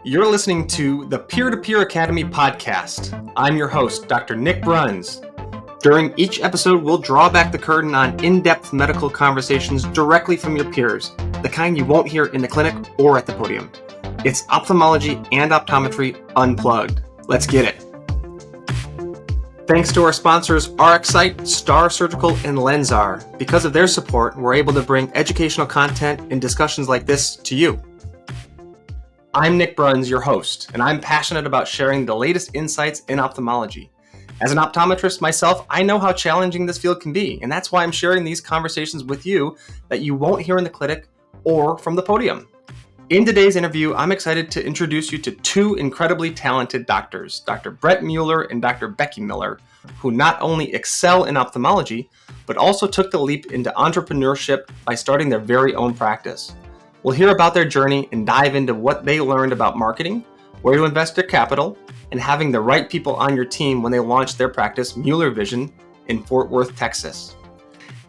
You're listening to the Peer-to-Peer Academy podcast. I'm your host, Dr. Nick Bruns. During each episode, we'll draw back the curtain on in-depth medical conversations directly from your peers, the kind you won't hear in the clinic or at the podium. It's ophthalmology and optometry unplugged. Let's get it. Thanks to our sponsors, RxSight, Star Surgical, and Lensar. Because of their support, we're able to bring educational content and discussions like this to you. I'm Nick Bruns, your host, and I'm passionate about sharing the latest insights in ophthalmology. As an optometrist myself, I know how challenging this field can be, and that's why I'm sharing these conversations with you that you won't hear in the clinic or from the podium. In today's interview, I'm excited to introduce you to two incredibly talented doctors, Dr. Brett Mueller and Dr. Becky Mueller, who not only excel in ophthalmology, but also took the leap into entrepreneurship by starting their very own practice. We'll hear about their journey and dive into what they learned about marketing, where to invest their capital, and having the right people on your team when they launched their practice, Mueller Vision, in Fort Worth, Texas.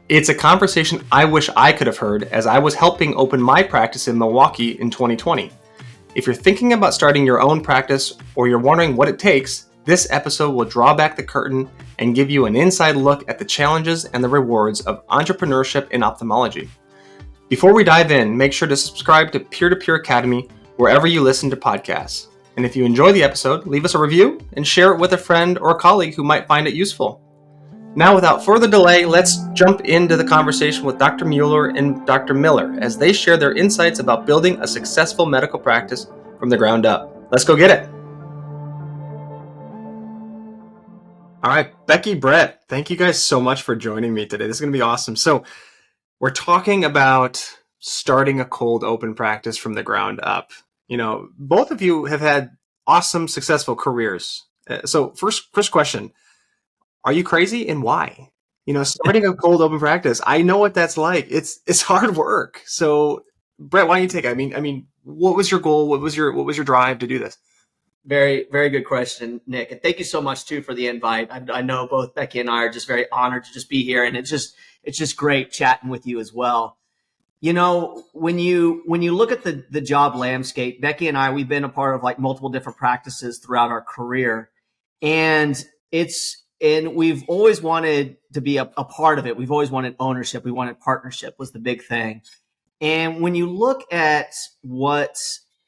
It's a conversation I wish I could have heard as I was helping open my practice in Milwaukee in 2020. If you're thinking about starting your own practice or you're wondering what it takes, this episode will draw back the curtain and give you an inside look at the challenges and the rewards of entrepreneurship in ophthalmology. Before we dive in, make sure to subscribe to Peer-to-Peer Academy wherever you listen to podcasts. And if you enjoy the episode, leave us a review and share it with a friend or colleague who might find it useful. Now, without further delay, let's jump into the conversation with Dr. Mueller and Dr. Miller as they share their insights about building a successful medical practice from the ground up. Let's go get it. All right, Becky, Brett, thank you guys so much for joining me today. This is going to be awesome. So we're talking about starting a cold open practice from the ground up. You know, both of you have had awesome, successful careers. So first question, are you crazy and why? You know, starting a cold open practice, I know what that's like. It's hard work. So Brett, why don't you take it? I mean, what was your goal? What was your drive to do this? Very, very good question, Nick. And thank you so much too for the invite. I know both Becky and I are just very honored to just be here, and it's just great chatting with you as well. You know, when you look at the job landscape, Becky and I, we've been a part of like multiple different practices throughout our career, and we've always wanted to be a part of it. We've always wanted ownership. We wanted partnership was the big thing. And when you look at what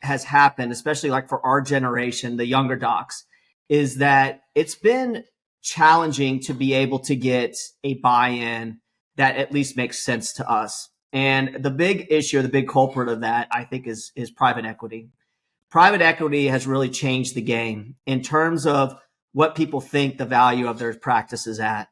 has happened, especially like for our generation, the younger docs, is that it's been challenging to be able to get a buy-in that at least makes sense to us. And the big issue, the big culprit of that, I think, is private equity. Private equity has really changed the game in terms of what people think the value of their practice is at.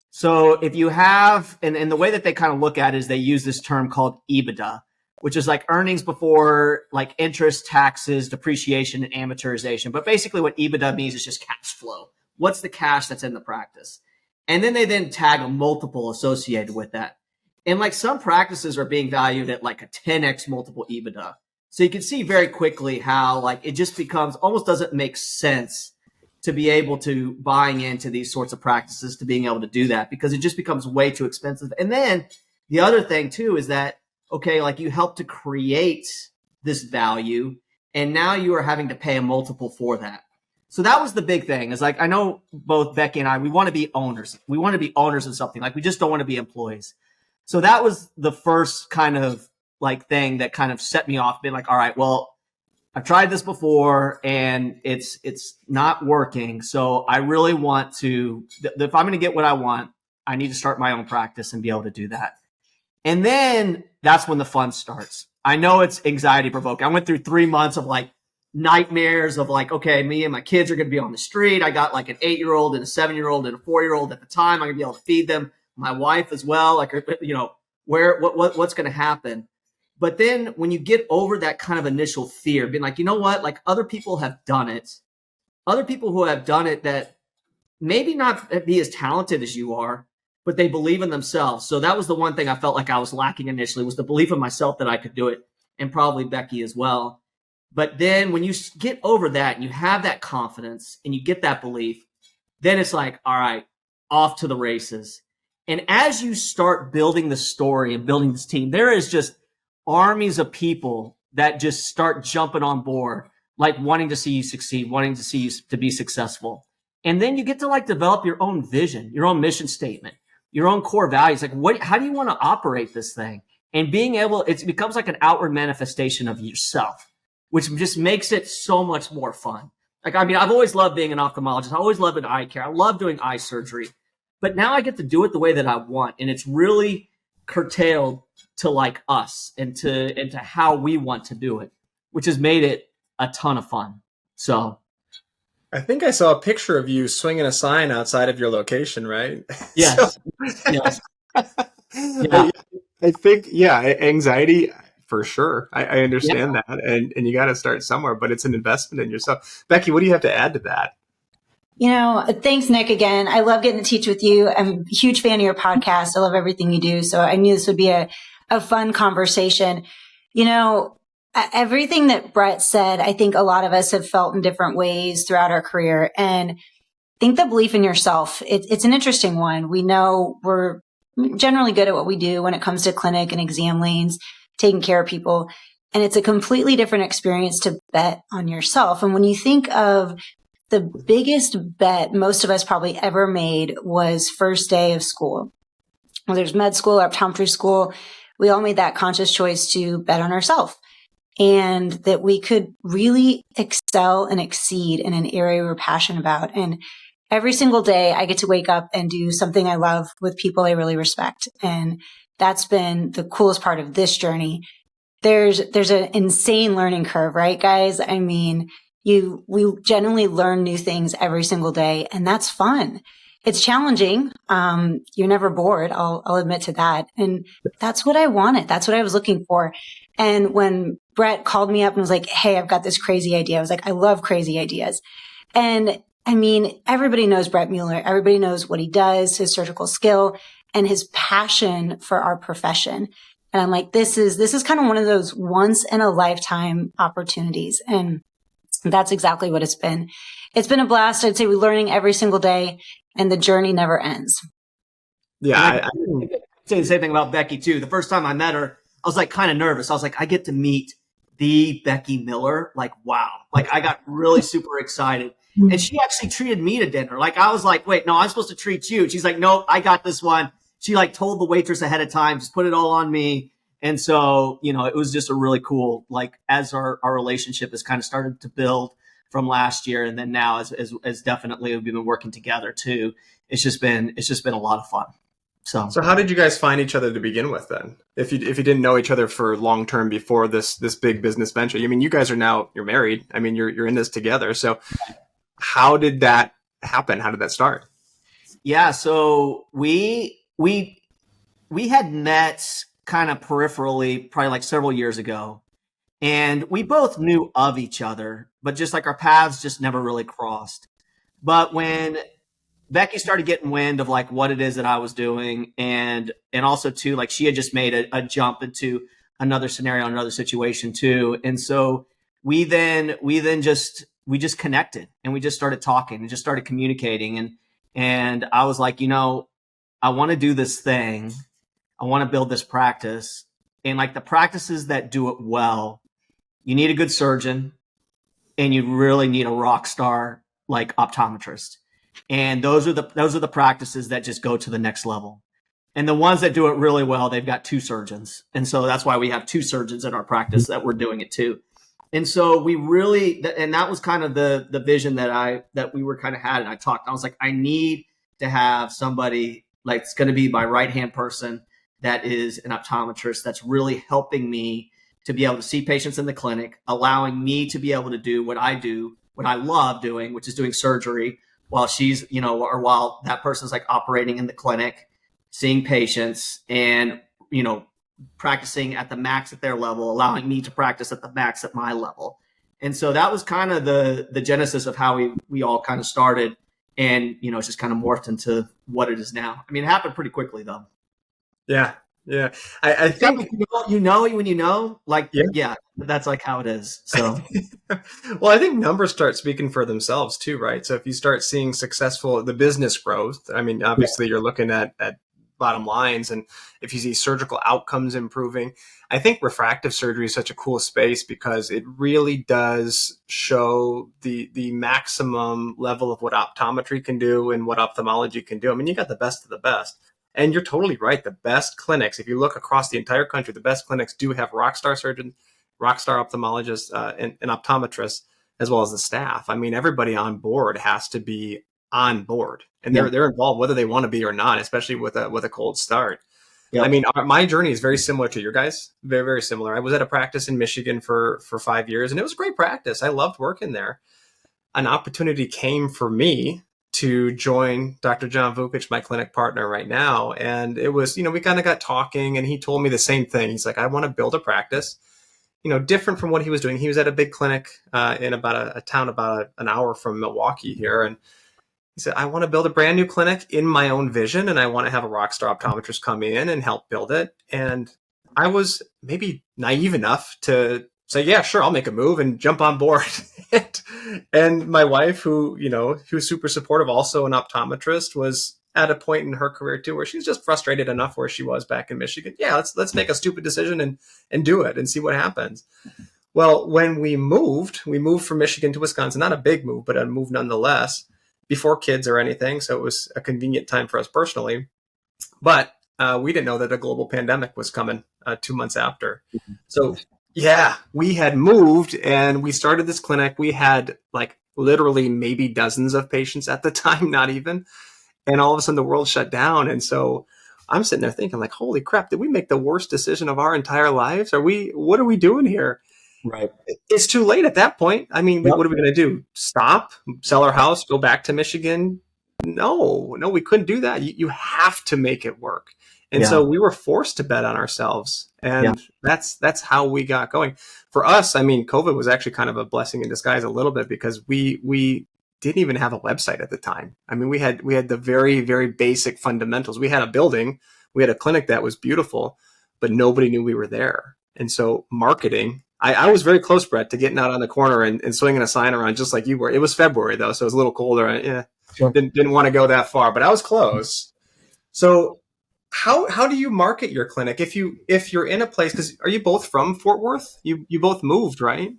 So if you have, and the way that they kind of look at it is they use this term called EBITDA, which is like earnings before like interest, taxes, depreciation, and amortization. But basically what EBITDA means is just cash flow. What's the cash that's in the practice? And then they then tag a multiple associated with that. And like some practices are being valued at like a 10x multiple EBITDA. So you can see very quickly how like it just becomes almost doesn't make sense to be able to buying into these sorts of practices, to being able to do that, because it just becomes way too expensive. And then the other thing too is that, okay, like you help to create this value and now you are having to pay a multiple for that. So that was the big thing is like, I know both Becky and I, we want to be owners. We want to be owners of something. Like we just don't want to be employees. So that was the first kind of like thing that kind of set me off, being like, all right, well, I've tried this before and it's not working. So I really want to, if I'm going to get what I want, I need to start my own practice and be able to do that. And then that's when the fun starts. I know it's anxiety provoking. I went through 3 months of like nightmares of like, okay, me and my kids are going to be on the street. I got like an 8-year-old and a 7-year-old and a 4-year-old at the time. I'm going to be able to feed them. My wife as well. Like, you know, what's going to happen? But then when you get over that kind of initial fear, being like, you know what, like other people have done it. Other people who have done it that maybe not be as talented as you are, but they believe in themselves. So that was the one thing I felt like I was lacking initially, was the belief in myself that I could do it, and probably Becky as well. But then when you get over that and you have that confidence and you get that belief, then it's like, all right, off to the races. And as you start building the story and building this team, there is just armies of people that just start jumping on board like wanting to see you succeed, wanting to see you to be successful. And then you get to like develop your own vision, your own mission statement, your own core values. Like how do you want to operate this thing? And being able, it becomes like an outward manifestation of yourself, which just makes it so much more fun. Like, I mean, I've always loved being an ophthalmologist. I always loved eye care. I love doing eye surgery, but now I get to do it the way that I want. And it's really curtailed to like us and to how we want to do it, which has made it a ton of fun. So I think I saw a picture of you swinging a sign outside of your location, right? Yes. Yes. Yeah. I think, anxiety for sure. I understand that. And you got to start somewhere, but it's an investment in yourself. Becky, what do you have to add to that? Thanks, Nick, again. I love getting to teach with you. I'm a huge fan of your podcast. I love everything you do. So I knew this would be a fun conversation. Everything that Brett said, I think a lot of us have felt in different ways throughout our career. And I think the belief in yourself, it's an interesting one. We know we're generally good at what we do when it comes to clinic and exam lanes, taking care of people. And it's a completely different experience to bet on yourself. And when you think of the biggest bet most of us probably ever made was first day of school. Whether it's med school or optometry school, we all made that conscious choice to bet on ourselves. And that we could really excel and exceed in an area we're passionate about. And every single day I get to wake up and do something I love with people I really respect. And that's been the coolest part of this journey. There's an insane learning curve, right, guys? I mean, we generally learn new things every single day, and that's fun. It's challenging. You're never bored. I'll admit to that. And that's what I wanted. That's what I was looking for. And when Brett called me up and was like, "Hey, I've got this crazy idea," I was like, I love crazy ideas. And I mean, everybody knows Brett Mueller. Everybody knows what he does, his surgical skill and his passion for our profession. And I'm like, this is kind of one of those once in a lifetime opportunities. And that's exactly what it's been. It's been a blast. I'd say we're learning every single day and the journey never ends. Yeah. I say the same thing about Becky too. The first time I met her, I was like kind of nervous. I was like, I get to meet the Becky Mueller. Like, wow. Like I got really super excited. And she actually treated me to dinner. Like I was like, wait, no, I'm supposed to treat you. She's like, no, I got this one. She like told the waitress ahead of time, just put it all on me. And so, it was just a really cool, like as our relationship has kind of started to build from last year. And then now as definitely we've been working together too. It's just been a lot of fun. So how did you guys find each other to begin with then? If you didn't know each other for long term before this big business venture, I mean, you guys you're married. I mean, you're in this together. So how did that happen? How did that start? Yeah. So we had met kind of peripherally probably like several years ago, and we both knew of each other, but just like our paths just never really crossed. But when Becky started getting wind of like what it is that I was doing, and also too, like she had just made a jump into another scenario, another situation too. And so we just connected and we just started talking and just started communicating. And I was like, I want to do this thing. I want to build this practice. And like the practices that do it well, you need a good surgeon and you really need a rock star like optometrist. And those are the practices that just go to the next level. And the ones that do it really well, they've got two surgeons. And so that's why we have two surgeons in our practice that we're doing it too. And so we really, and that was kind of the vision that we were kind of had. And I was like, I need to have somebody like it's going to be my right-hand person that is an optometrist that's really helping me to be able to see patients in the clinic, allowing me to be able to do what I do, what I love doing, which is doing surgery while she's, or while that person's like operating in the clinic, seeing patients and, practicing at the max at their level, allowing me to practice at the max at my level. And so that was kind of the genesis of how we all kind of started. And, it's just kind of morphed into what it is now. I mean, it happened pretty quickly though. Yeah. Yeah. I think you know when you know, like, yeah, that's like how it is. So, well, I think numbers start speaking for themselves too, right? So if you start seeing the business growth, I mean, obviously you're looking at bottom lines. And if you see surgical outcomes improving, I think refractive surgery is such a cool space because it really does show the maximum level of what optometry can do and what ophthalmology can do. I mean, you got the best of the best. And you're totally right. The best clinics, if you look across the entire country, the best clinics do have rock star surgeons, rock star ophthalmologists, and optometrists, as well as the staff. I mean, everybody on board has to be on board, and they're involved whether they want to be or not, especially with a cold start. Yep. I mean, my journey is very similar to your guys. Very, very similar. I was at a practice in Michigan for 5 years, and it was a great practice. I loved working there. An opportunity came for me to join Dr. John Vukic, my clinic partner right now. And it was, we kind of got talking, and he told me the same thing. He's like, I want to build a practice, different from what he was doing. He was at a big clinic in about a town about an hour from Milwaukee here. And he said, I want to build a brand new clinic in my own vision, and I want to have a rock star optometrist come in and help build it. And I was maybe naive enough to say, yeah, sure, I'll make a move and jump on board. And my wife, who's super supportive, also an optometrist, was at a point in her career too where she's just frustrated enough where she was back in Michigan. Yeah, let's make a stupid decision and do it and see what happens. Well, when we moved from Michigan to Wisconsin, not a big move, but a move nonetheless, before kids or anything. So it was a convenient time for us personally. But we didn't know that a global pandemic was coming 2 months after. So yeah, we had moved and we started this clinic. We had like literally maybe dozens of patients at the time, not even. And all of a sudden the world shut down. And so I'm sitting there thinking like, holy crap, did we make the worst decision of our entire lives? What are we doing here? Right. It's too late at that point. I mean, What are we going to do? Stop, sell our house, go back to Michigan? No, we couldn't do that. You have to make it work. And so we were forced to bet on ourselves. And that's how we got going. For us, I mean, COVID was actually kind of a blessing in disguise a little bit because we didn't even have a website at the time. I mean, we had the very, very basic fundamentals. We had a building, we had a clinic that was beautiful, but nobody knew we were there. And so marketing, I was very close, Brett, to getting out on the corner and swinging a sign around just like you were. It was February though, so it was a little colder. Sure. Didn't want to go that far, but I was close. So how do you market your clinic if you're in a place? Because are you both from Fort Worth? You both moved, right?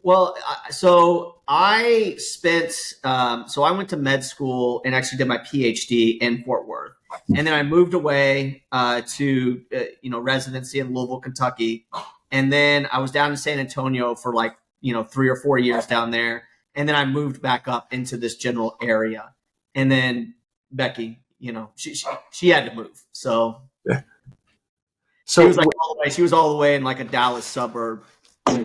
Well, so I spent, so I went to med school and actually did my PhD in Fort Worth. And then I moved away to, residency in Louisville, Kentucky. And then I was down in San Antonio for 3 or 4 years down there. And then I moved back up into this general area. And then Becky, she had to move. So, she was all the way in like a Dallas suburb.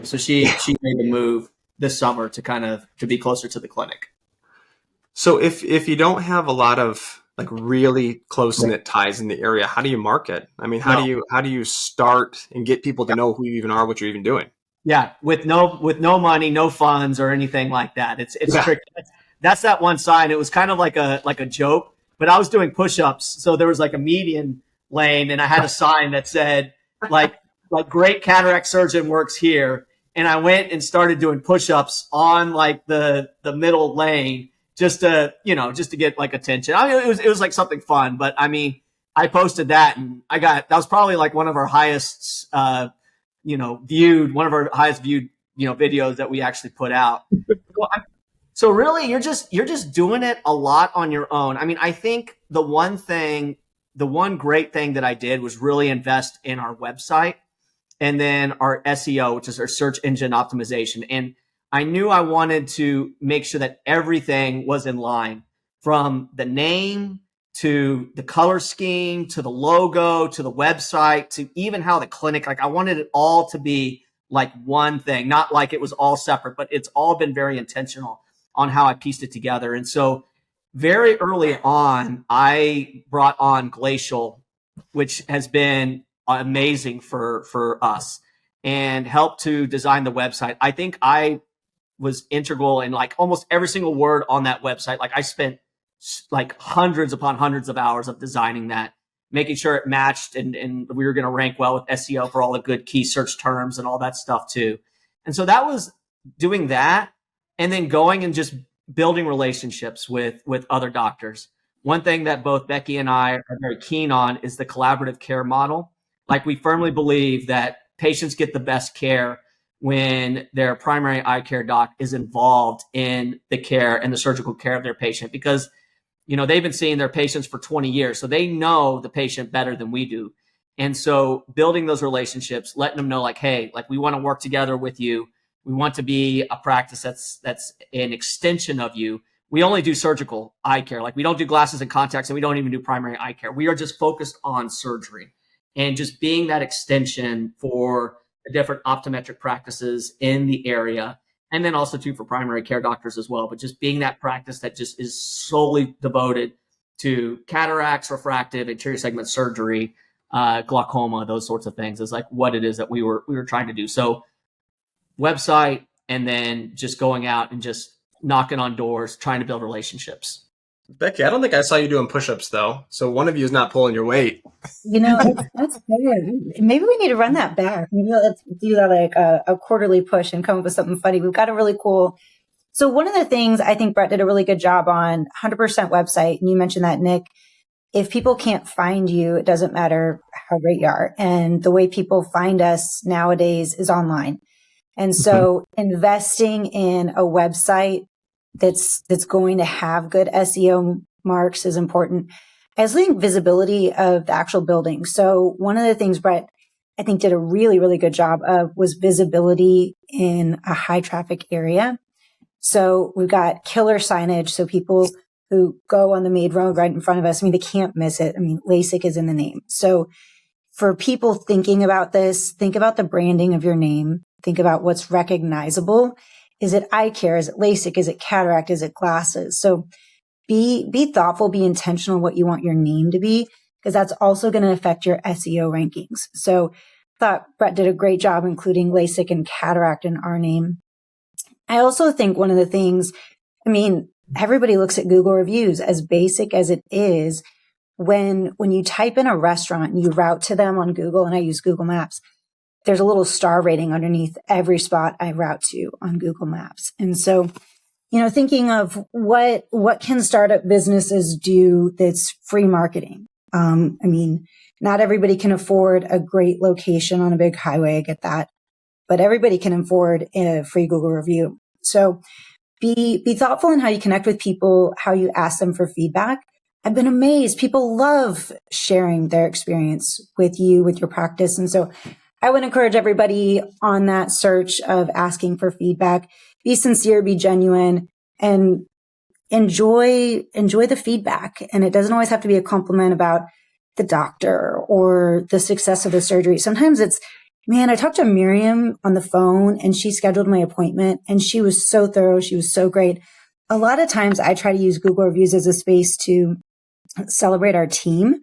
So she made the move this summer to be closer to the clinic. So if you don't have a lot of like really close knit ties in the area, how do you market? I mean, how do you start and get people to know who you even are, what you're even doing? Yeah, with no money, no funds or anything like that. It's tricky. That's that one sign. It was kind of like a joke, but I was doing push-ups, so there was like a median lane, and I had a sign that said like great cataract surgeon works here. And I went and started doing push-ups on like the middle lane just to get like attention. I mean, it was like something fun, but I mean, I posted that and that was probably like one of our highest, viewed videos that we actually put out. So really you're just doing it a lot on your own. I mean, I think the one great thing that I did was really invest in our website. And then our SEO, which is our search engine optimization. And I knew I wanted to make sure that everything was in line, from the name to the color scheme, to the logo, to the website, to even how the clinic, like I wanted it all to be like one thing, not like it was all separate, but it's all been very intentional on how I pieced it together. And so very early on, I brought on Glacial, which has been amazing for us and helped to design the website. I think I was integral in like almost every single word on that website. Like I spent like hundreds upon hundreds of hours of designing that, making sure it matched and we were going to rank well with SEO for all the good key search terms and all that stuff too. And so that was doing that and then going and just building relationships with other doctors. One thing that both Becky and I are very keen on is the collaborative care model. Like, we firmly believe that patients get the best care when their primary eye care doc is involved in the care and the surgical care of their patient, because they've been seeing their patients for 20 years, so they know the patient better than we do. And so building those relationships, letting them know, like, hey, like, we want to work together with you. We want to be a practice that's an extension of you. We only do surgical eye care. Like, we don't do glasses and contacts, and we don't even do primary eye care. We are just focused on surgery, and just being that extension for the different optometric practices in the area. And then also too for primary care doctors as well, but just being that practice that just is solely devoted to cataracts, refractive, anterior segment surgery, glaucoma, those sorts of things is like what it is that we were trying to do. So website, and then just going out and just knocking on doors, trying to build relationships. Becky, I don't think I saw you doing push-ups though. So one of you is not pulling your weight. That's good. Maybe we need to run that back. Maybe let's do that like a quarterly push and come up with something funny. We've got a really cool. So one of the things I think Brett did a really good job on, 100% website. And you mentioned that, Nick, if people can't find you, it doesn't matter how great you are. And the way people find us nowadays is online. And so investing in a website that's going to have good SEO marks is important. I also think visibility of the actual building. So one of the things Brett, I think, did a really, really good job of was visibility in a high traffic area. So we've got killer signage. So people who go on the main road right in front of us, they can't miss it. LASIK is in the name. So for people thinking about this, think about the branding of your name. Think about what's recognizable. Is it eye care? Is it LASIK? Is it cataract? Is it glasses? So be thoughtful, be intentional what you want your name to be, because that's also going to affect your SEO rankings. So I thought Brett did a great job including LASIK and cataract in our name. I also think one of the things, everybody looks at Google reviews, as basic as it is. When you type in a restaurant and you route to them on Google, and I use Google Maps, there's a little star rating underneath every spot I route to on Google Maps. And so, thinking of what can startup businesses do that's free marketing. Not everybody can afford a great location on a big highway. I get that, but everybody can afford a free Google review. So be thoughtful in how you connect with people, how you ask them for feedback. I've been amazed. People love sharing their experience with you, with your practice. And so I would encourage everybody on that search of asking for feedback. Be sincere, be genuine, and enjoy the feedback. And it doesn't always have to be a compliment about the doctor or the success of the surgery. Sometimes it's, I talked to Miriam on the phone and she scheduled my appointment and she was so thorough. She was so great. A lot of times I try to use Google reviews as a space to celebrate our team.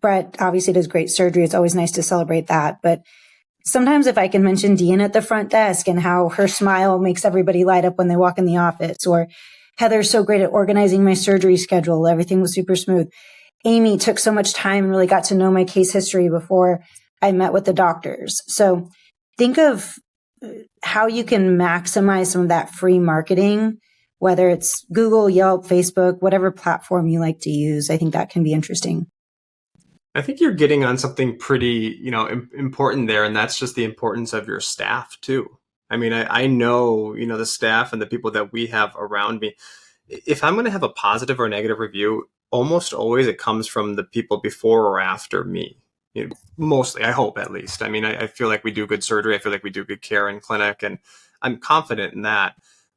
Brett obviously does great surgery. It's always nice to celebrate that. But sometimes if I can mention Dean at the front desk and how her smile makes everybody light up when they walk in the office, or Heather's so great at organizing my surgery schedule. Everything was super smooth. Amy took so much time and really got to know my case history before I met with the doctors. So think of how you can maximize some of that free marketing, whether it's Google, Yelp, Facebook, whatever platform you like to use. I think that can be interesting. I think you're getting on something pretty, important there, and that's just the importance of your staff too. I know, the staff and the people that we have around me. If I'm going to have a positive or negative review, almost always it comes from the people before or after me. Mostly, I hope at least. I feel like we do good surgery. I feel like we do good care in clinic, and I'm confident in that.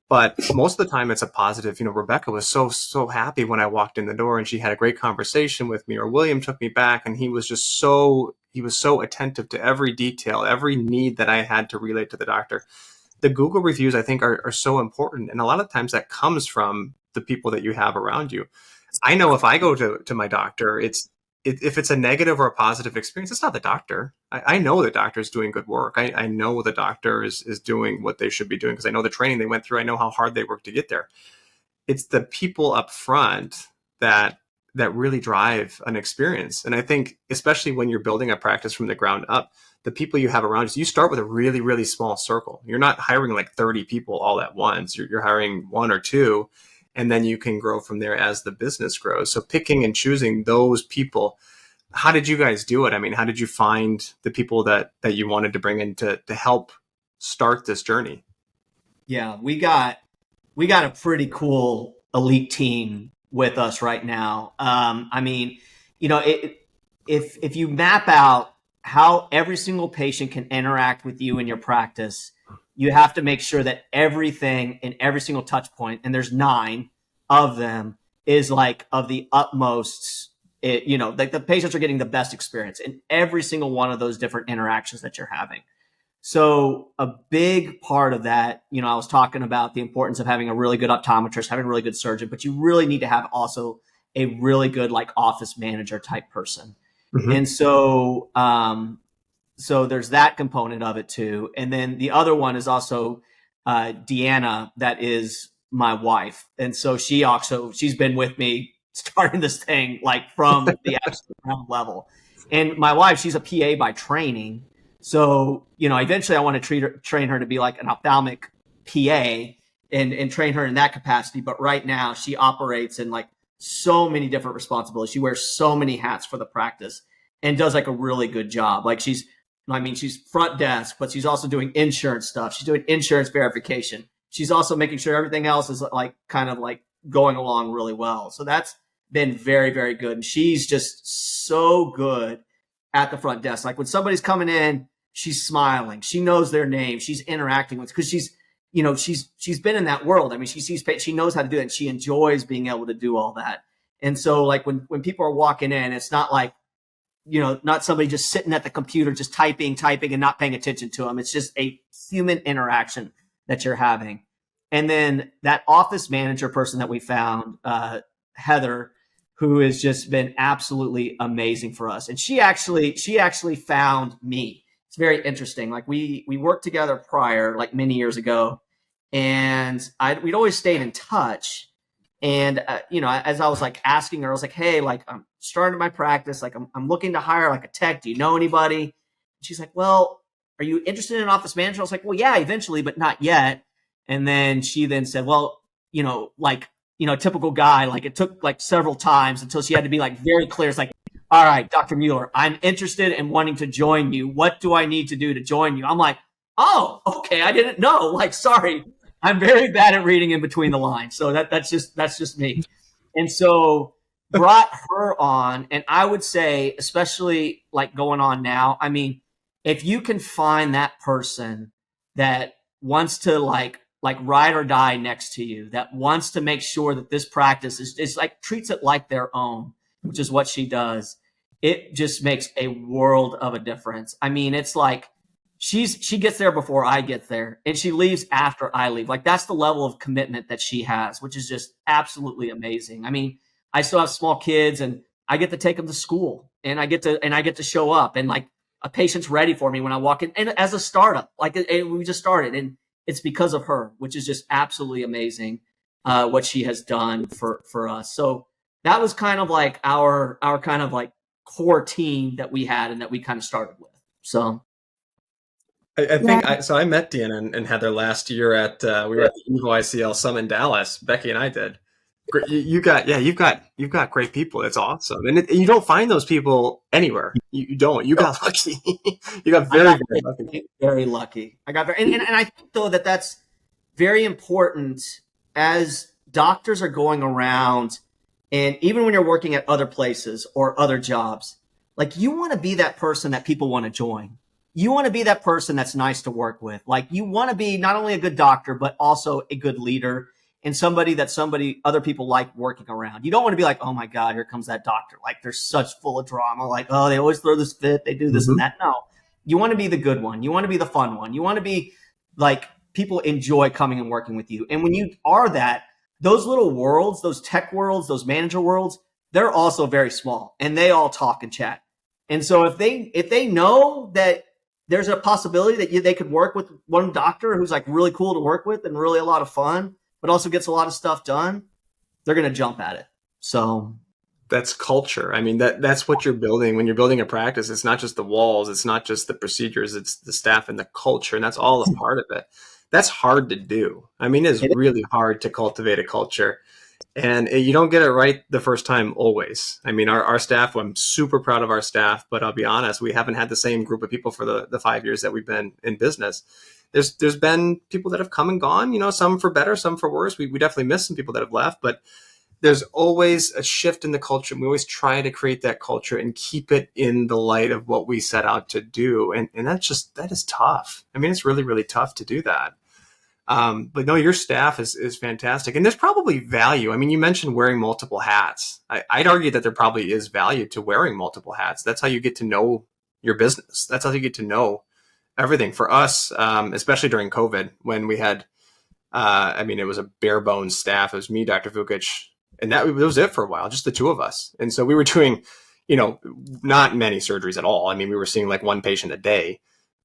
But most of the time it's a positive. Rebecca was so happy when I walked in the door and she had a great conversation with me, or William took me back and he was so attentive to every detail, every need that I had to relate to the doctor. The Google reviews, I think, are so important. And a lot of times that comes from the people that you have around you. I know if I go to my doctor, if it's a negative or a positive experience, it's not the doctor. I know the doctor is doing good work. I know the doctor is doing what they should be doing because I know the training they went through. I know how hard they worked to get there. It's the people up front that really drive an experience. And I think, especially when you're building a practice from the ground up, the people you have around you start with a really, really small circle. You're not hiring like 30 people all at once. You're hiring one or two. and then you can grow from there as the business grows. So picking and choosing those people, how did you guys do it? I mean, how did you find the people that you wanted to bring in to help start this journey? Yeah, we got a pretty cool elite team with us right now. I mean, if you map out how every single patient can interact with you in your practice, you have to make sure that everything in every single touch point, and there's 9 of them, is like of the utmost, like the patients are getting the best experience in every single one of those different interactions that you're having. So a big part of that, I was talking about the importance of having a really good optometrist, having a really good surgeon, but you really need to have also a really good like office manager type person. Mm-hmm. And so, so there's that component of it too. And then the other one is also Deanna, that is my wife. And so she's been with me starting this thing like from the absolute ground level. And my wife, she's a PA by training. So, eventually I want to train her to be like an ophthalmic PA and train her in that capacity. But right now she operates in like so many different responsibilities. She wears so many hats for the practice and does like a really good job. Like she's front desk, but she's also doing insurance stuff. She's doing insurance verification. She's also making sure everything else is like kind of like going along really well. So that's been very, very good. And she's just so good at the front desk. Like when somebody's coming in, she's smiling. She knows their name. She's interacting with, because she's been in that world. I mean, she knows how to do it, and she enjoys being able to do all that. And so like when people are walking in, it's not like, not somebody just sitting at the computer, just typing and not paying attention to them. It's just a human interaction that you're having. And then that office manager person that we found, Heather, who has just been absolutely amazing for us. And she actually found me. It's very interesting. Like we worked together prior, like many years ago, and we'd always stayed in touch. And, as I was like asking her, I was like, hey, like I'm starting my practice. Like I'm looking to hire like a tech. Do you know anybody? And she's like, well, are you interested in an office manager? I was like, well, yeah, eventually, but not yet. And then she then said, well, typical guy, like it took like several times until she had to be like very clear. It's like, all right, Dr. Mueller, I'm interested in wanting to join you. What do I need to do to join you? I'm like, oh, okay. I didn't know. Like, sorry. I'm very bad at reading in between the lines. So that's just me. And so brought her on. And I would say, especially like going on now, I mean, if you can find that person that wants to like ride or die next to you, that wants to make sure that this practice is like treats it like their own, which is what she does, it just makes a world of a difference. I mean, it's like she gets there before I get there, and she leaves after I leave. Like that's the level of commitment that she has, which is just absolutely amazing. I mean, I still have small kids, and I get to take them to school, and I get to show up, and like a patient's ready for me when I walk in. And as a startup, like we just started, and it's because of her, which is just absolutely amazing, what she has done for us. So that was kind of like our kind of like core team that we had and that we kind of started with. So I think I met Deanna and Heather last year at we were at the EVO ICL Summit in Dallas. Becky and I did. You've got great people. It's awesome, and you don't find those people anywhere. You don't. You got lucky. You got very lucky. Very lucky. I got very, and I think though that's very important as doctors are going around, and even when you're working at other places or other jobs, like you want to be that person that people want to join. You want to be that person that's nice to work with. Like you want to be not only a good doctor, but also a good leader and somebody that other people like working around. You don't want to be like, oh my God, here comes that doctor. Like they're such full of drama. Like, oh, they always throw this fit. They do this and that. No, you want to be the good one. You want to be the fun one. You want to be like people enjoy coming and working with you. And when you are that, those little worlds, those tech worlds, those manager worlds, they're also very small and they all talk and chat. And so if they know that there's a possibility that they could work with one doctor who's like really cool to work with and really a lot of fun, but also gets a lot of stuff done, they're going to jump at it. So that's culture. I mean, that's what you're building. When you're building a practice, it's not just the walls, it's not just the procedures, it's the staff and the culture. And that's all a part of it. That's hard to do. I mean, it's really hard to cultivate a culture. And you don't get it right the first time always. I mean, our staff, I'm super proud of our staff, but I'll be honest, we haven't had the same group of people for the 5 years that we've been in business. There's been people that have come and gone, some for better, some for worse. We definitely miss some people that have left, but there's always a shift in the culture. We always try to create that culture and keep it in the light of what we set out to do. And that is tough. I mean, it's really, really tough to do that. But no, your staff is fantastic. And there's probably value. I mean, you mentioned wearing multiple hats. I'd argue that there probably is value to wearing multiple hats. That's how you get to know your business. That's how you get to know everything. For us, especially during COVID, when we had, it was a bare bones staff. It was me, Dr. Vukic, and that was it for a while, just the two of us. And so we were doing, not many surgeries at all. I mean, we were seeing like one patient a day.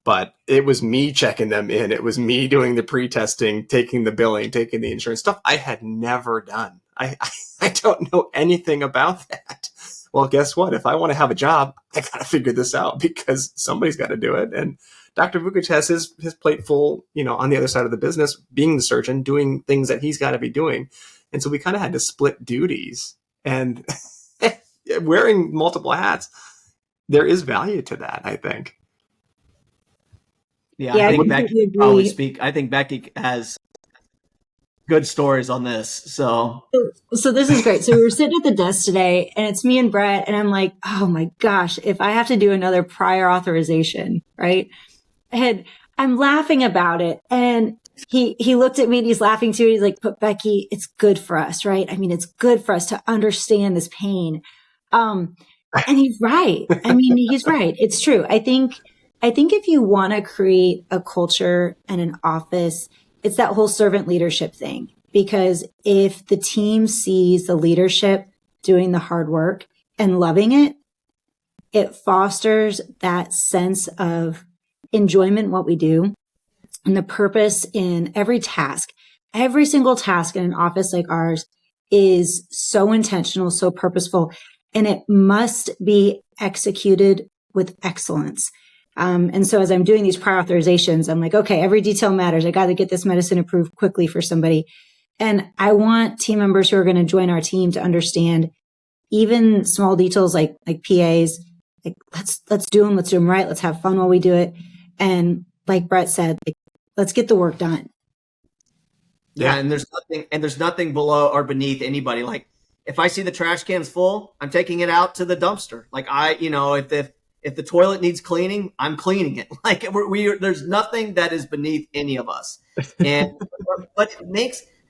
But it was me checking them in. It was me doing the pre-testing, taking the billing, taking the insurance stuff I had never done. I don't know anything about that. Well, guess what? If I want to have a job, I got to figure this out because somebody's got to do it. And Dr. Vukic has his plate full, on the other side of the business, being the surgeon, doing things that he's got to be doing. And so we kind of had to split duties. And wearing multiple hats, there is value to that, I think. Yeah, I think Becky probably speak. I think Becky has good stories on this. So this is great. So we were sitting at the desk today and it's me and Brett and I'm like, oh my gosh, if I have to do another prior authorization, right? And I'm laughing about it. And he looked at me and he's laughing too. He's like, but Becky, it's good for us, right? I mean, it's good for us to understand this pain. And he's right. I mean, he's right. It's true. I think if you want to create a culture and an office, it's that whole servant leadership thing. Because if the team sees the leadership doing the hard work and loving it, it fosters that sense of enjoyment in what we do and the purpose in every task. Every single task in an office like ours is so intentional, so purposeful, and it must be executed with excellence. And so as I'm doing these prior authorizations, I'm like, okay, every detail matters. I got to get this medicine approved quickly for somebody. And I want team members who are going to join our team to understand even small details like PAs, like let's do them. Let's do them right. Let's have fun while we do it. And like Brett said, let's get the work done. Yeah. And there's nothing below or beneath anybody. Like if I see the trash cans full, I'm taking it out to the dumpster. Like if the toilet needs cleaning, I'm cleaning it. Like there's nothing that is beneath any of us. And but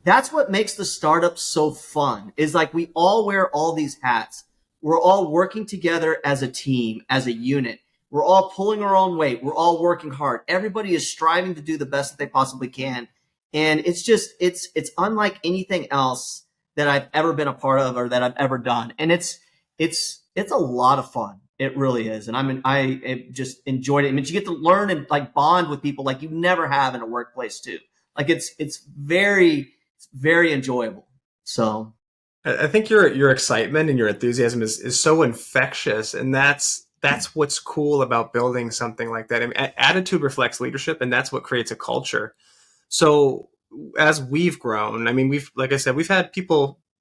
that's what makes the startup so fun is like we all wear all these hats. We're all working together as a team, as a unit. We're all pulling our own weight. We're all working hard. Everybody is striving to do the best that they possibly can. And it's unlike anything else that I've ever been a part of or that I've ever done. And it's a lot of fun. It really is. And I just enjoyed it. I mean, you get to learn and like bond with people like you never have in a workplace too. Like it's very, very enjoyable. So I think your excitement and your enthusiasm is so infectious. And that's what's cool about building something like that. I mean, attitude reflects leadership, and that's what creates a culture. So as we've grown, I mean, like I said, we've had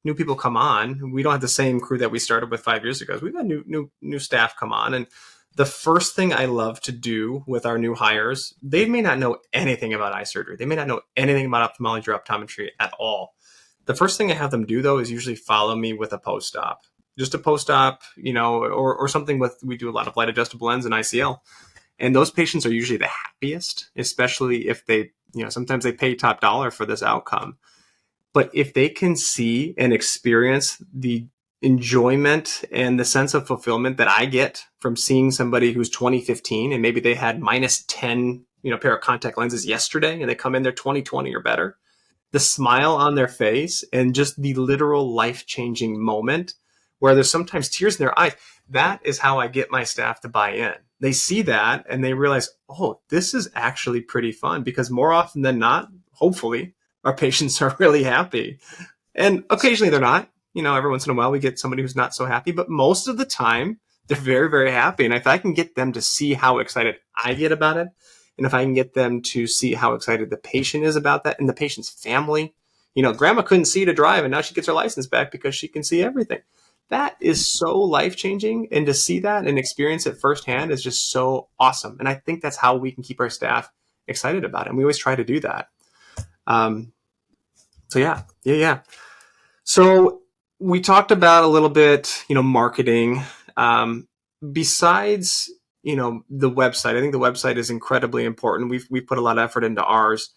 new people come on. We don't have the same crew that we started with 5 years ago. We've had new staff come on. And the first thing I love to do with our new hires, they may not know anything about eye surgery. They may not know anything about ophthalmology or optometry at all. The first thing I have them do, though, is usually follow me with a post-op. Just a post-op, or something we do a lot of light adjustable lens and ICL. And those patients are usually the happiest, especially if they, sometimes they pay top dollar for this outcome. But if they can see and experience the enjoyment and the sense of fulfillment that I get from seeing somebody who's 2015 and maybe they had minus 10, pair of contact lenses yesterday and they come in, they're 20/20 or better, the smile on their face and just the literal life-changing moment where there's sometimes tears in their eyes, that is how I get my staff to buy in. They see that and they realize, oh, this is actually pretty fun, because more often than not, hopefully, our patients are really happy. And occasionally they're not. Every once in a while we get somebody who's not so happy, but most of the time they're very, very happy. And if I can get them to see how excited I get about it, and if I can get them to see how excited the patient is about that and the patient's family, grandma couldn't see to drive and now she gets her license back because she can see everything. That is so life-changing. And to see that and experience it firsthand is just so awesome. And I think that's how we can keep our staff excited about it. And we always try to do that. So yeah. So we talked about a little bit, marketing. Besides, the website, I think the website is incredibly important. We've put a lot of effort into ours.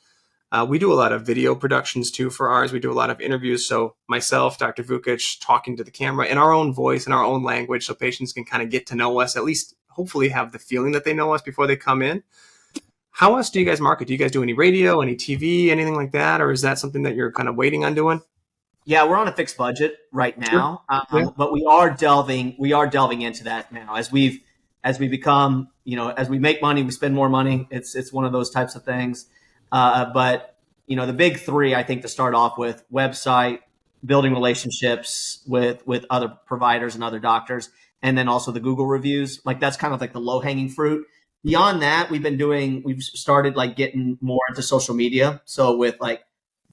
We do a lot of video productions too for ours. We do a lot of interviews. So myself, Dr. Vukic, talking to the camera in our own voice, in our own language, so patients can kind of get to know us, at least hopefully have the feeling that they know us before they come in. How else do you guys market? Do you guys do any radio, any TV, anything like that? Or is that something that you're kind of waiting on doing? Yeah, we're on a fixed budget right now, but we are delving into that now as we become, as we make money, we spend more money. It's one of those types of things. But the big three, I think, to start off with: website, building relationships with other providers and other doctors, and then also the Google reviews. Like that's kind of like the low hanging fruit. Beyond that, we've started like getting more into social media. So with like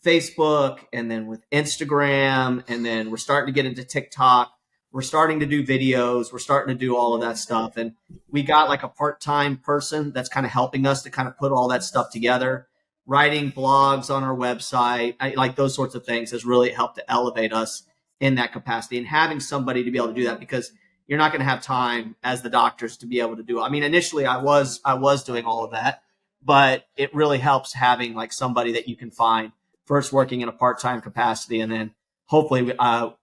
Facebook and then with Instagram, and then we're starting to get into TikTok. We're starting to do videos. We're starting to do all of that stuff. And we got like a part-time person that's kind of helping us to kind of put all that stuff together. Writing blogs on our website, like those sorts of things has really helped to elevate us in that capacity, and having somebody to be able to do that, because you're not going to have time as the doctors to be able to do it. I mean, initially I was doing all of that, but it really helps having like somebody that you can find first working in a part-time capacity, and then hopefully,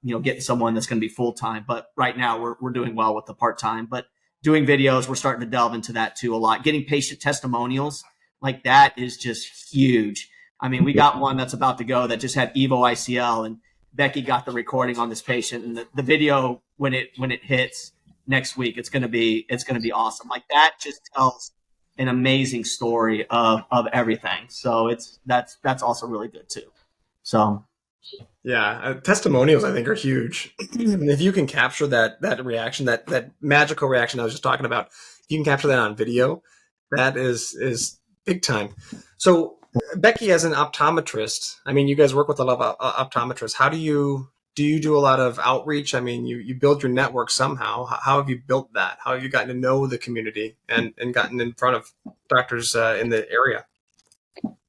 getting someone that's going to be full-time. But right now we're doing well with the part-time, but doing videos, we're starting to delve into that too a lot. Getting patient testimonials, like that is just huge. I mean, we got one that's about to go that just had Evo ICL, and Becky got the recording on this patient, and the video when it hits next week, it's going to be awesome. Like that just tells an amazing story of everything. So that's also really good too. So yeah, testimonials I think are huge. If you can capture that reaction, that magical reaction I was just talking about, you can capture that on video. That is big time. So Becky, as an optometrist, I mean, you guys work with a lot of optometrists. How do you do a lot of outreach? I mean, you build your network somehow. How have you built that? How have you gotten to know the community and gotten in front of doctors in the area?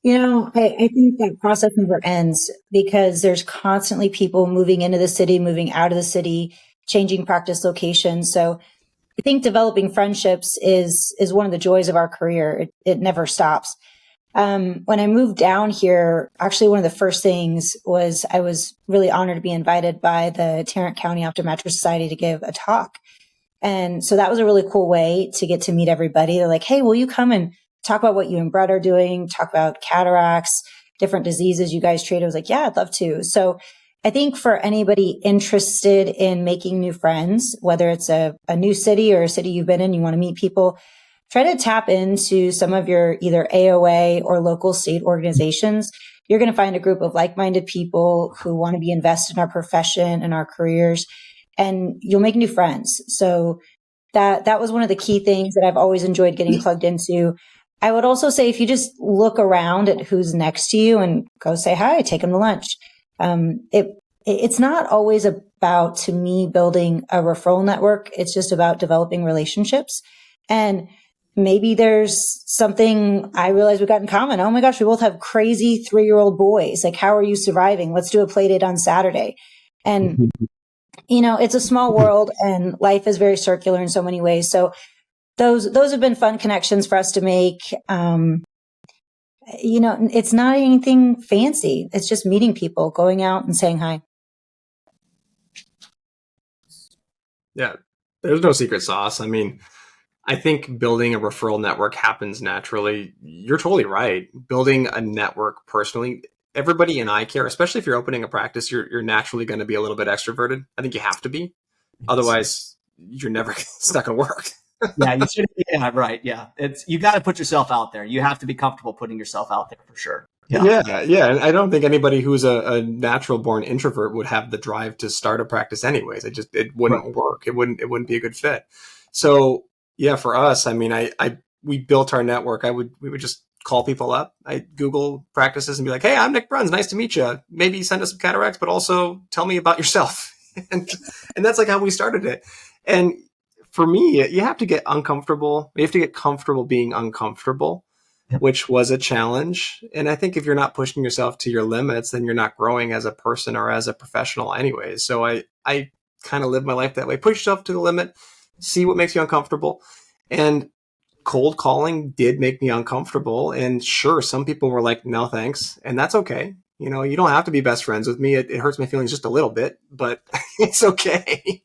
I think that process never ends, because there's constantly people moving into the city, moving out of the city, changing practice locations. So I think developing friendships is one of the joys of our career. It never stops. When I moved down here, actually one of the first things was I was really honored to be invited by the Tarrant County Optometric Society to give a talk. And so that was a really cool way to get to meet everybody. They're like, hey, will you come and talk about what you and Brett are doing, talk about cataracts, different diseases you guys treat? I was like, yeah, I'd love to. So I think for anybody interested in making new friends, whether it's a new city or a city you've been in, you want to meet people, try to tap into some of your either AOA or local state organizations. You're going to find a group of like-minded people who want to be invested in our profession and our careers, and you'll make new friends. So that was one of the key things that I've always enjoyed getting plugged into. I would also say if you just look around at who's next to you and go say hi, take them to lunch. It's not always about, to me, building a referral network. It's just about developing relationships. And maybe there's something I realize we got in common. Oh my gosh, we both have crazy 3-year-old boys. Like, how are you surviving? Let's do a play date on Saturday. And, it's a small world and life is very circular in so many ways. So those have been fun connections for us to make. It's not anything fancy. It's just meeting people, going out and saying hi. Yeah, there's no secret sauce. I mean, I think building a referral network happens naturally. You're totally right. Building a network personally, everybody in eye care, especially if you're opening a practice, you're naturally going to be a little bit extroverted. I think you have to be. Otherwise, you're never, it's not going to work. Yeah, you should. Yeah, right. Yeah, you got to put yourself out there. You have to be comfortable putting yourself out there for sure. Yeah. And I don't think anybody who's a natural born introvert would have the drive to start a practice anyways. It wouldn't work. It wouldn't be a good fit. So yeah, for us, I mean, we built our network. We would just call people up. I Google practices and be like, hey, I'm Nick Bruns. Nice to meet you. Maybe send us some cataracts, but also tell me about yourself. and that's like how we started it. And for me, you have to get uncomfortable. You have to get comfortable being uncomfortable, which was a challenge. And I think if you're not pushing yourself to your limits, then you're not growing as a person or as a professional anyways. So I kind of live my life that way. Push yourself to the limit, see what makes you uncomfortable. And cold calling did make me uncomfortable. And sure, some people were like, no, thanks. And that's okay. You know, you don't have to be best friends with me. It hurts my feelings just a little bit, but it's okay.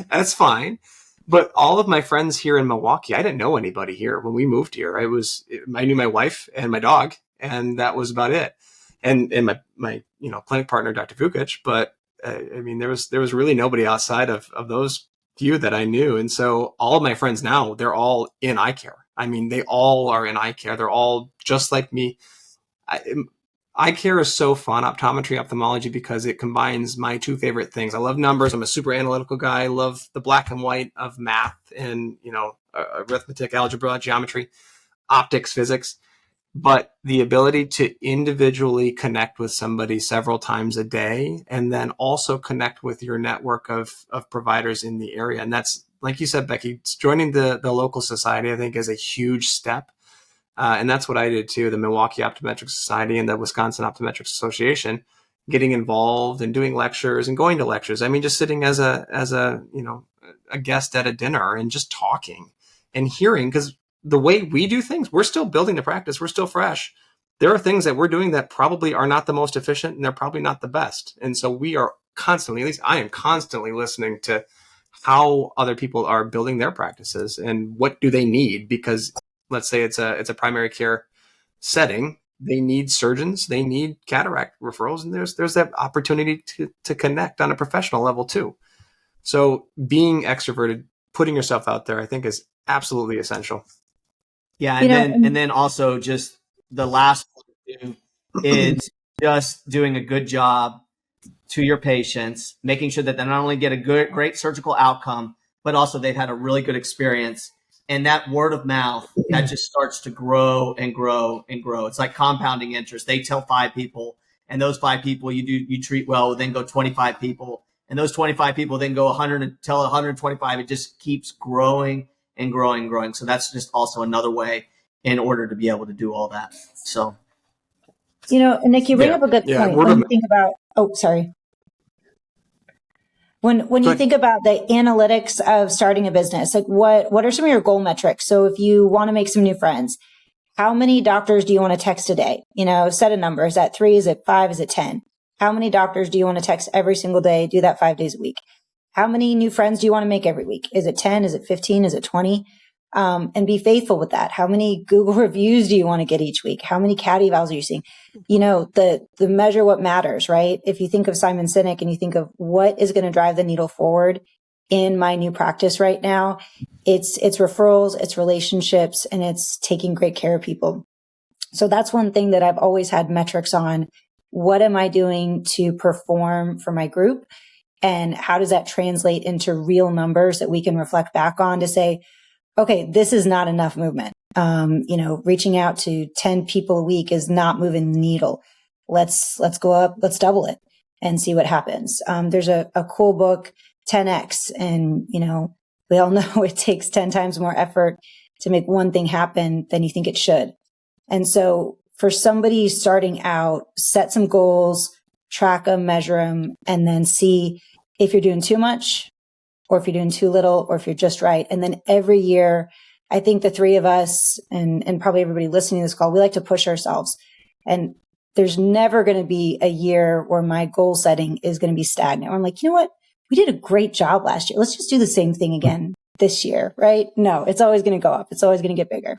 That's fine. But all of my friends here in Milwaukee, I didn't know anybody here when we moved here. I knew my wife and my dog, and that was about it. And my clinic partner, Dr. Vukic. But I mean, there was really nobody outside of those few that I knew. And so all of my friends now, they're all in eye care. I mean, they all are in eye care. They're all just like me. Eye care is so fun, optometry, ophthalmology, because it combines my two favorite things. I love numbers. I'm a super analytical guy. I love the black and white of math and, arithmetic, algebra, geometry, optics, physics. But the ability to individually connect with somebody several times a day, and then also connect with your network of providers in the area. And that's, like you said, Becky, joining the local society, I think, is a huge step. And that's what I did too. The Milwaukee Optometric Society and the Wisconsin Optometrics Association, getting involved and doing lectures and going to lectures. I mean, just sitting as a guest at a dinner and just talking and hearing, because the way we do things, we're still building the practice. We're still fresh. There are things that we're doing that probably are not the most efficient, and they're probably not the best. And so we are constantly, at least I am constantly listening to how other people are building their practices and what do they need, because let's say it's a primary care setting. They need surgeons, they need cataract referrals, and there's that opportunity to connect on a professional level too. So being extroverted, putting yourself out there, I think is absolutely essential. Yeah, and then also just the last one is just doing a good job to your patients, making sure that they not only get a great surgical outcome, but also they've had a really good experience. And that word of mouth, that just starts to grow and grow and grow. It's like compounding interest. They tell 5 people, and those 5 people you treat well, then go 25 people. And those 25 people then go 100 and tell 125. It just keeps growing and growing and growing. So that's just also another way in order to be able to do all that. So, Nick, you bring up a good point. When you think about, When you think about the analytics of starting a business, like what are some of your goal metrics? So if you want to make some new friends, how many doctors do you want to text a day? Set a number. Is that 3? Is it 5? Is it 10? How many doctors do you want to text every single day? Do that 5 days a week. How many new friends do you want to make every week? Is it 10? Is it 15? Is it 20? And be faithful with that. How many Google reviews do you want to get each week? How many CAT evals are you seeing? The measure what matters, right? If you think of Simon Sinek and you think of what is going to drive the needle forward in my new practice right now, it's referrals, it's relationships, and it's taking great care of people. So that's one thing that I've always had metrics on. What am I doing to perform for my group? And how does that translate into real numbers that we can reflect back on to say, okay, this is not enough movement. Reaching out to 10 people a week is not moving the needle. Let's go up, let's double it and see what happens. There's a cool book, 10X, and, we all know it takes 10 times more effort to make one thing happen than you think it should. And so for somebody starting out, set some goals, track them, measure them, and then see if you're doing too much, or if you're doing too little, or if you're just right. And then every year, I think the 3 of us and probably everybody listening to this call, we like to push ourselves. And there's never going to be a year where my goal setting is going to be stagnant. Or I'm like, you know what? We did a great job last year. Let's just do the same thing again this year, right? No, it's always going to go up. It's always going to get bigger.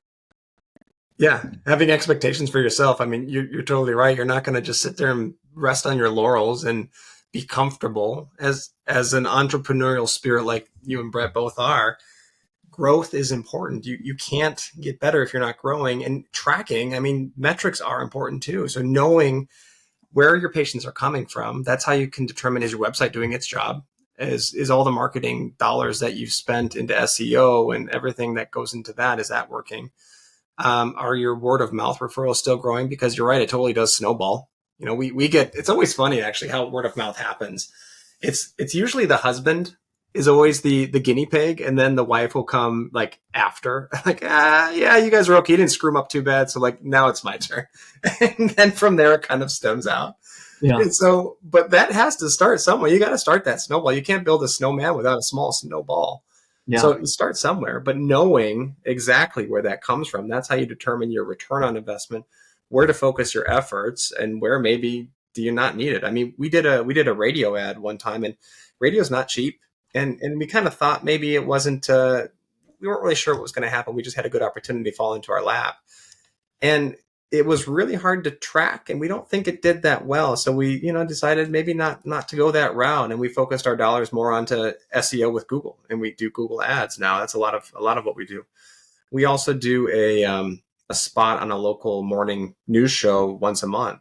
Yeah. Having expectations for yourself. I mean, you're totally right. You're not going to just sit there and rest on your laurels and be comfortable. As an entrepreneurial spirit like you and Brett both are, growth is important. You can't get better if you're not growing. And tracking, I mean, metrics are important too. So knowing where your patients are coming from, that's how you can determine, is your website doing its job? Is all the marketing dollars that you've spent into SEO and everything that goes into that, is that working? Are your word of mouth referrals still growing? Because you're right, it totally does snowball. You know, we get, it's always funny actually how word of mouth happens. It's usually the husband is always the guinea pig, and then the wife will come like after, like, yeah, you guys are okay. You didn't screw them up too bad. So like, now it's my turn. And then from there, it kind of stems out. Yeah. And so, but that has to start somewhere. You got to start that snowball. You can't build a snowman without a small snowball. Yeah. So you start somewhere, but knowing exactly where that comes from, that's how you determine your return on investment, where to focus your efforts, and where maybe do you not need it. I mean, we did a radio ad one time, and radio's not cheap. And we kind of thought maybe it wasn't, we weren't really sure what was going to happen. We just had a good opportunity fall into our lap. And it was really hard to track, and we don't think it did that well. So we, decided maybe not to go that route, and we focused our dollars more onto SEO with Google, and we do Google ads now. That's a lot of what we do. We also do a spot on a local morning news show once a month,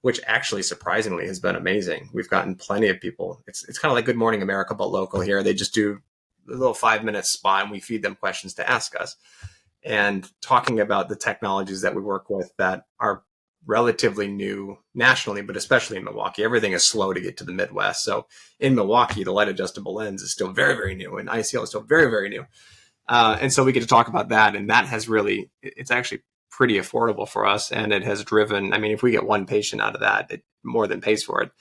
which actually surprisingly has been amazing. We've gotten plenty of people. It's kind of like Good Morning America, but local here. They just do a little 5-minute spot, and we feed them questions to ask us. And talking about the technologies that we work with that are relatively new nationally, but especially in Milwaukee. Everything is slow to get to the Midwest. So in Milwaukee, the light adjustable lens is still very, very new, and ICL is still very, very new. And so we get to talk about that. And that has really, it's actually pretty affordable for us. And it has driven, I mean, if we get one patient out of that, it more than pays for it.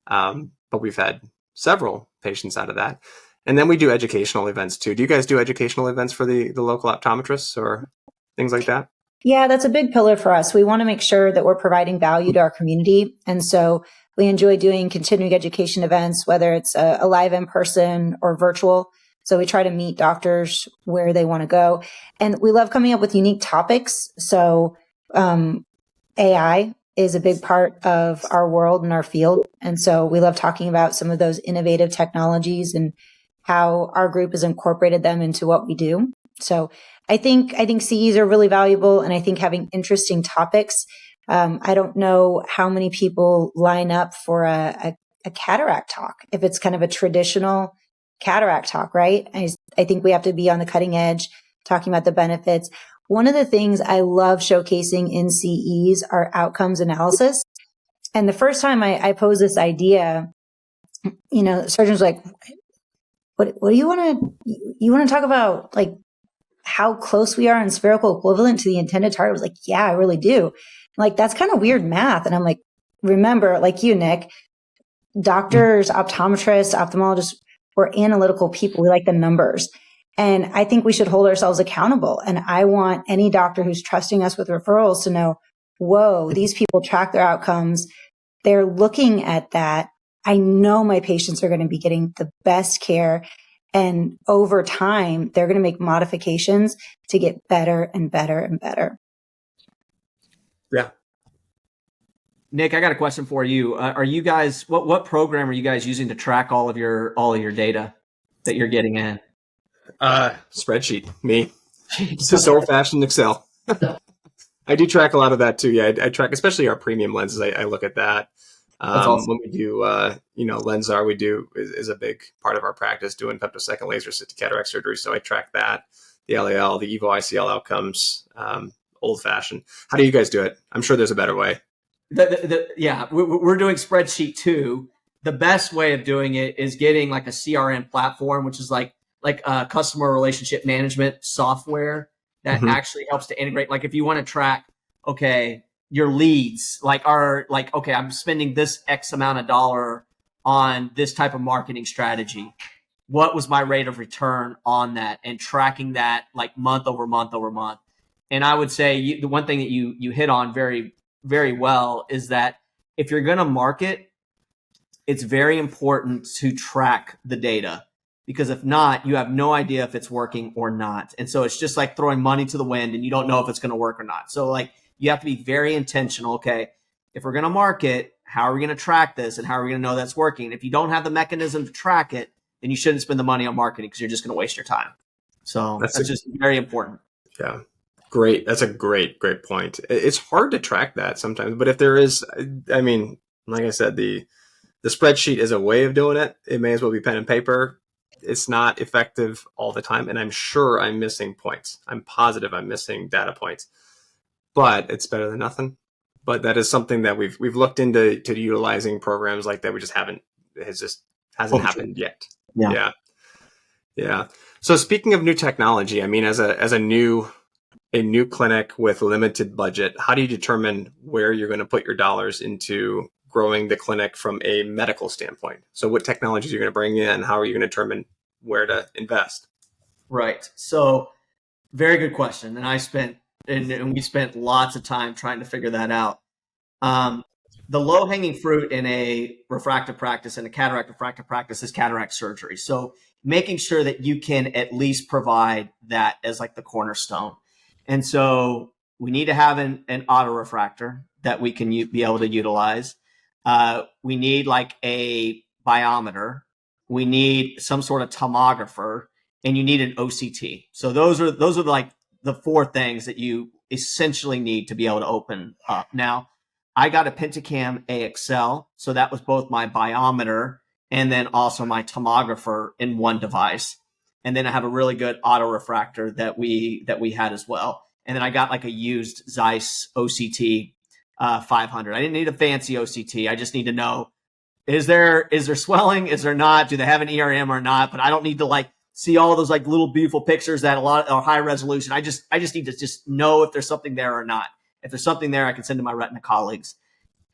But we've had several patients out of that. And then we do educational events too. Do you guys do educational events for the local optometrists or things like that? Yeah, that's a big pillar for us. We want to make sure that we're providing value to our community. And so we enjoy doing continuing education events, whether it's a live in person or virtual. So we try to meet doctors where they want to go. And we love coming up with unique topics. So AI is a big part of our world and our field. And so we love talking about some of those innovative technologies and how our group has incorporated them into what we do. So I think CEs are really valuable, and I think having interesting topics. I don't know how many people line up for a cataract talk if it's kind of a traditional cataract talk, right? I think we have to be on the cutting edge, talking about the benefits. One of the things I love showcasing in CEs are outcomes analysis. And the first time I posed this idea, surgeons were like, what do you want to talk about? Like how close we are in spherical equivalent to the intended target? I was like, yeah, I really do. Like, that's kind of weird math. And I'm like, remember, like you, Nick, doctors, optometrists, ophthalmologists, we're analytical people. We like the numbers. And I think we should hold ourselves accountable. And I want any doctor who's trusting us with referrals to know, whoa, these people track their outcomes. They're looking at that. I know my patients are going to be getting the best care. And over time, they're going to make modifications to get better and better and better. Yeah. Nick, I got a question for you. Are you guys, what program are you guys using to track all of your data that you're getting in? Spreadsheet, me. It's just old-fashioned Excel. I do track a lot of that too. Yeah, I track, especially our premium lenses. I look at that. That's awesome. When we do, LensR, we do is a big part of our practice doing femtosecond laser assisted cataract surgery. So I track that, the LAL, the EVO ICL outcomes, old fashioned. How do you guys do it? I'm sure there's a better way. Yeah, we're doing spreadsheet too. The best way of doing it is getting like a CRM platform, which is like a customer relationship management software that actually helps to integrate. Like if you want to track, okay, your leads, okay, I'm spending this X amount of dollar on this type of marketing strategy. What was my rate of return on that? And tracking that like month over month over month. And I would say the one thing that you hit on very, very well is that if you're going to market, it's very important to track the data, because if not, you have no idea if it's working or not. And so it's just like throwing money to the wind and you don't know if it's going to work or not. So like, you have to be very intentional. Okay, if we're going to market, how are we going to track this, and how are we going to know that's working? If you don't have the mechanism to track it, then you shouldn't spend the money on marketing, because you're just going to waste your time. So that's just very important. Yeah, great. That's a great point. It's hard to track that sometimes, but if there is, I mean, like I said, the spreadsheet is a way of doing it. It may as well be pen and paper. It's not effective all the time, and I'm sure I'm missing points. I'm positive I'm missing data points. but it's better than nothing. But that is something that we've looked into utilizing programs like that. We just hasn't happened yet. Yeah. Yeah. So speaking of new technology, I mean, as a new clinic with limited budget, how do you determine where you're going to put your dollars into growing the clinic from a medical standpoint? So what technologies are you going to bring in? How are you going to determine where to invest? Right. So very good question. And we spent lots of time trying to figure that out. The low hanging fruit in a refractive practice and a cataract refractive practice is cataract surgery. So making sure that you can at least provide that as like the cornerstone. And so we need to have an autorefractor that we can be able to utilize. We need like a biometer. We need some sort of tomographer, and you need an OCT. So those are like the four things that you essentially need to be able to open up. Now, I got a Pentacam AXL, so that was both my biometer and then also my tomographer in one device. And then I have a really good autorefractor that we had as well. And then I got like a used Zeiss OCT 500. I didn't need a fancy OCT. I just need to know, is there swelling? Is there not? Do they have an ERM or not? But I don't need to like see all those like little beautiful pictures that a lot are high resolution. I just need to just know if there's something there or not. If there's something there, I can send to my retina colleagues.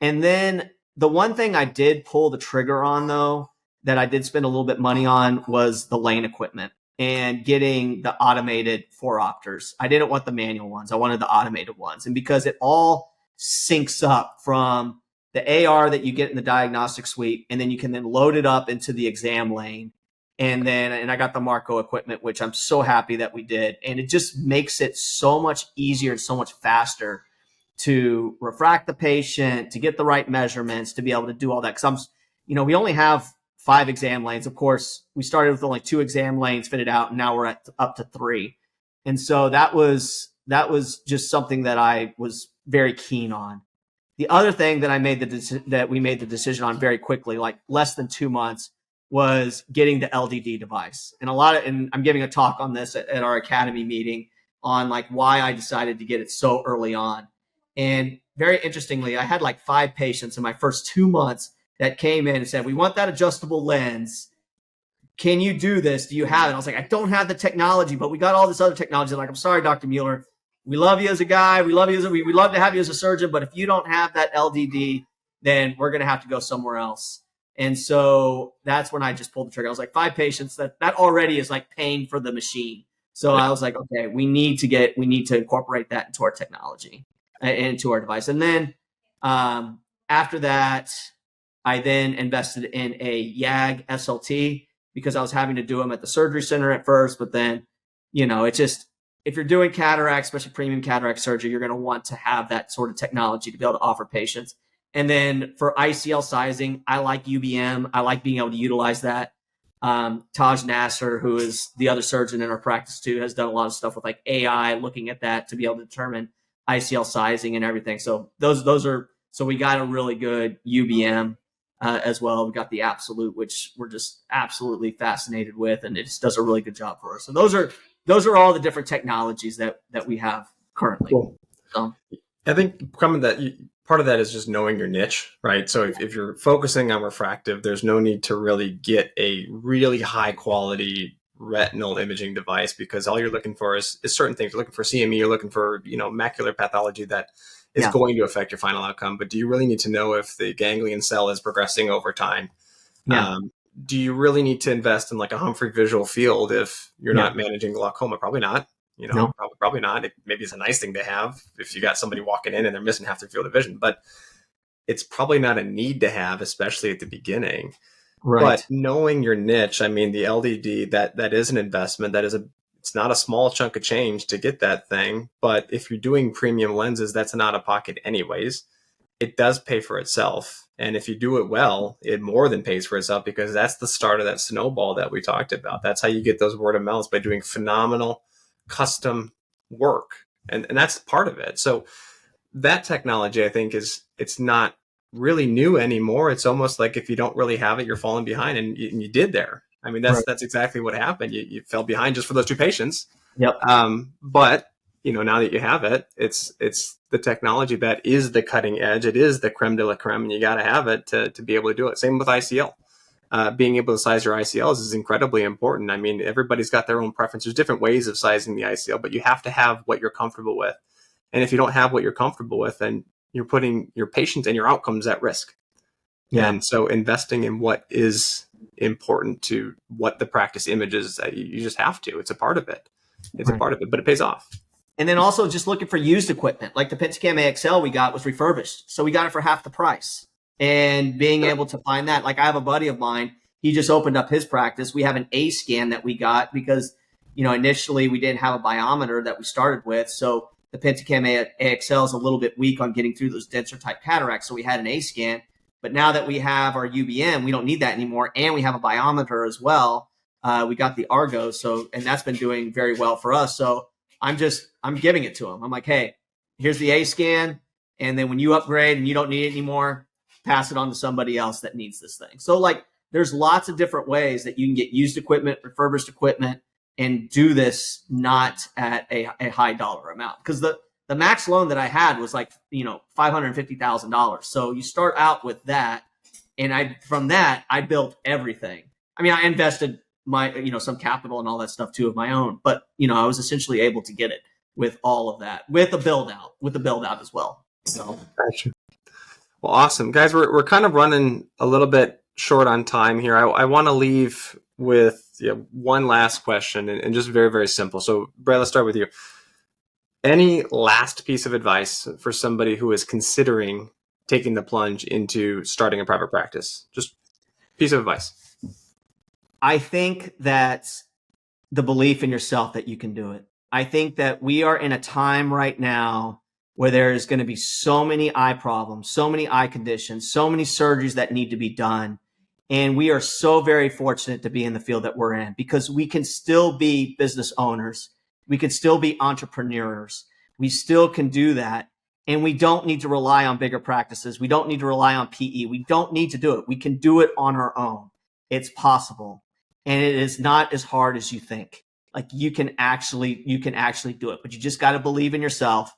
And then the one thing I did pull the trigger on, though, that I did spend a little bit money on was the lane equipment and getting the automated 4-opters. I didn't want the manual ones. I wanted the automated ones. And because it all syncs up from the AR that you get in the diagnostic suite, and then you can then load it up into the exam lane. And I got the Marco equipment, which I'm so happy that we did. And it just makes it so much easier and so much faster to refract the patient, to get the right measurements, to be able to do all that. Because we only have 5 exam lanes. Of course, we started with only 2 exam lanes fitted out, and now we're up to 3. And so that was just something that I was very keen on. The other thing that we made the decision on very quickly, like less than 2 months, was getting the LDD device. And I'm giving a talk on this at our academy meeting on like why I decided to get it so early on. And very interestingly, I had like 5 patients in my first 2 months that came in and said, we want that adjustable lens. Can you do this? Do you have it? I was like, I don't have the technology, but we got all this other technology. I'm like, I'm sorry, Dr. Mueller. We love you as a guy. We love to have you as a surgeon. But if you don't have that LDD, then we're going to have to go somewhere else. And so that's when I just pulled the trigger. I was like, 5 patients, that already is like paying for the machine. So I was like, okay, we need to incorporate that into our technology, into our device. And then after that, I then invested in a YAG SLT because I was having to do them at the surgery center at first. But then, it's just, if you're doing cataract, especially premium cataract surgery, you're going to want to have that sort of technology to be able to offer patients. And then for ICL sizing, I like UBM. I like being able to utilize that. Taj Nasser, who is the other surgeon in our practice too, has done a lot of stuff with like AI, looking at that to be able to determine ICL sizing and everything. So so we got a really good UBM as well. We got the Absolute, which we're just absolutely fascinated with, and it just does a really good job for us. So those are all the different technologies that we have currently. Cool. I think part of that is just knowing your niche, right? So if you're focusing on refractive, there's no need to really get a really high quality retinal imaging device, because all you're looking for is certain things. You're looking for CME, you're looking for, macular pathology that is going to affect your final outcome. But do you really need to know if the ganglion cell is progressing over time? Yeah. Do you really need to invest in like a Humphrey visual field if you're not managing glaucoma? Probably not. No. Probably not. Maybe it's a nice thing to have if you got somebody walking in and they're missing half their field of vision, but it's probably not a need to have, especially at the beginning. Right. But knowing your niche, I mean, the LDD, that is an investment. It's not a small chunk of change to get that thing. But if you're doing premium lenses, that's an out of pocket anyways. It does pay for itself. And if you do it well, it more than pays for itself, because that's the start of that snowball that we talked about. That's how you get those word of mouths, by doing phenomenal custom work. And that's part of it. So that technology, I think, it's not really new anymore. It's almost like if you don't really have it, you're falling behind, and you did there. I mean, that's exactly what happened. You fell behind just for those 2 patients. Yep. But now that you have it, it's the technology that is the cutting edge. It is the creme de la creme, and you got to have it to be able to do it. Same with ICL. Being able to size your ICLs is incredibly important. I mean, everybody's got their own preference. There's different ways of sizing the ICL, but you have to have what you're comfortable with. And if you don't have what you're comfortable with, then you're putting your patients and your outcomes at risk. Yeah. And so investing in what is important to what the practice image is, you just have to. It's a part of it. It's a part of it, but it pays off. And then also just looking for used equipment. Like the Pentacam AXL we got was refurbished. So we got it for half the price. And being able to find that, like I have a buddy of mine, he just opened up his practice. We have an A scan that we got because, initially we didn't have a biometer that we started with. So the Pentacam AXL is a little bit weak on getting through those denser type cataracts. So we had an A scan. But now that we have our UBM, we don't need that anymore. And we have a biometer as well. We got the Argo. And that's been doing very well for us. So I'm giving it to him. I'm like, hey, here's the A scan. And then when you upgrade and you don't need it anymore, pass it on to somebody else that needs this thing. So like there's lots of different ways that you can get used equipment, refurbished equipment, and do this not at a high dollar amount. Because the max loan that I had was like, $550,000. So you start out with that. And from that, I built everything. I mean, I invested my, some capital and all that stuff too of my own. But, I was essentially able to get it with all of that, with the build out as well. So. Gotcha. Well, awesome. Guys, we're kind of running a little bit short on time here. I want to leave with one last question and just very, very simple. So, Brett, let's start with you. Any last piece of advice for somebody who is considering taking the plunge into starting a private practice? Just piece of advice. I think that the belief in yourself that you can do it. I think that we are in a time right now where there is going to be so many eye problems, so many eye conditions, so many surgeries that need to be done. And we are so very fortunate to be in the field that we're in because we can still be business owners. We can still be entrepreneurs. We still can do that. And we don't need to rely on bigger practices. We don't need to rely on PE. We don't need to do it. We can do it on our own. It's possible. And it is not as hard as you think. Like you can actually do it, but you just got to believe in yourself.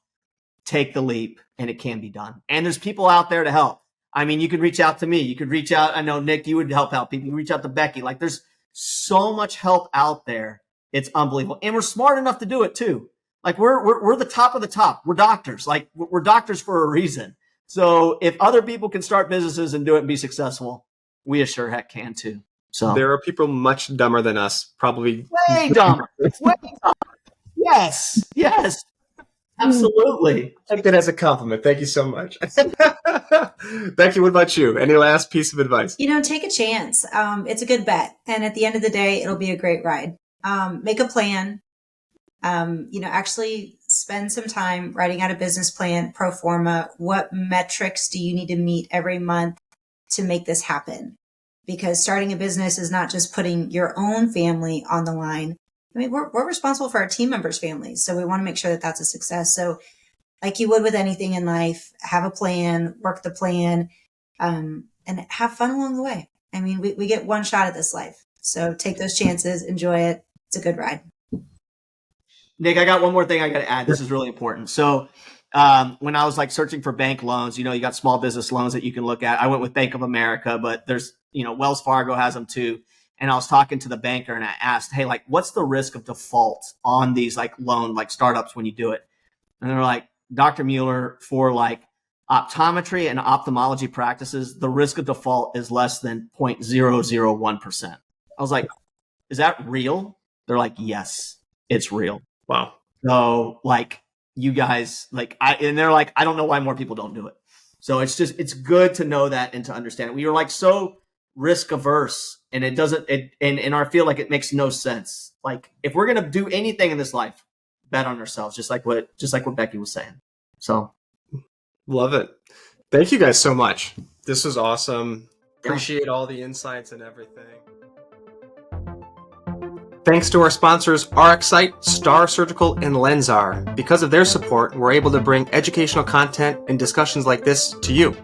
Take the leap, and it can be done. And there's people out there to help. I mean, you could reach out to me. You could reach out. I know, Nick, you would help out people. You reach out to Becky. Like there's so much help out there. It's unbelievable. And we're smart enough to do it too. Like we're the top of the top. We're doctors. Like we're doctors for a reason. So if other people can start businesses and do it and be successful, we sure heck can too. So there are people much dumber than us, probably way dumber. Way dumber. Yes. Absolutely. Take that as a compliment. Thank you so much. Becky, what about you? Any last piece of advice? Take a chance. It's a good bet. And at the end of the day, it'll be a great ride. Make a plan. Actually spend some time writing out a business plan, pro forma. What metrics do you need to meet every month to make this happen? Because starting a business is not just putting your own family on the line. I mean, we're responsible for our team members' families. So we want to make sure that that's a success. So like you would with anything in life, have a plan, work the plan, and have fun along the way. I mean, we get one shot at this life. So take those chances, enjoy it. It's a good ride. Nick, I got one more thing I got to add. This is really important. So when I was like searching for bank loans, you got small business loans that you can look at. I went with Bank of America, but there's, Wells Fargo has them too. And I was talking to the banker and I asked, hey, like, what's the risk of default on these like loan, like startups when you do it? And they're like, Dr. Mueller, for like optometry and ophthalmology practices, the risk of default is less than 0.001%. I was like, is that real? They're like, yes, it's real. Wow. So like you guys, and they're like, I don't know why more people don't do it. So it's good to know that and to understand it. We were like so risk averse and it doesn't, in our field, like it makes no sense. Like if we're going to do anything in this life, bet on ourselves, just like what Becky was saying. So love it. Thank you guys so much. This was awesome. Appreciate all the insights and everything. Thanks to our sponsors, RxSight, Star Surgical, and Lensar. Because of their support, we're able to bring educational content and discussions like this to you.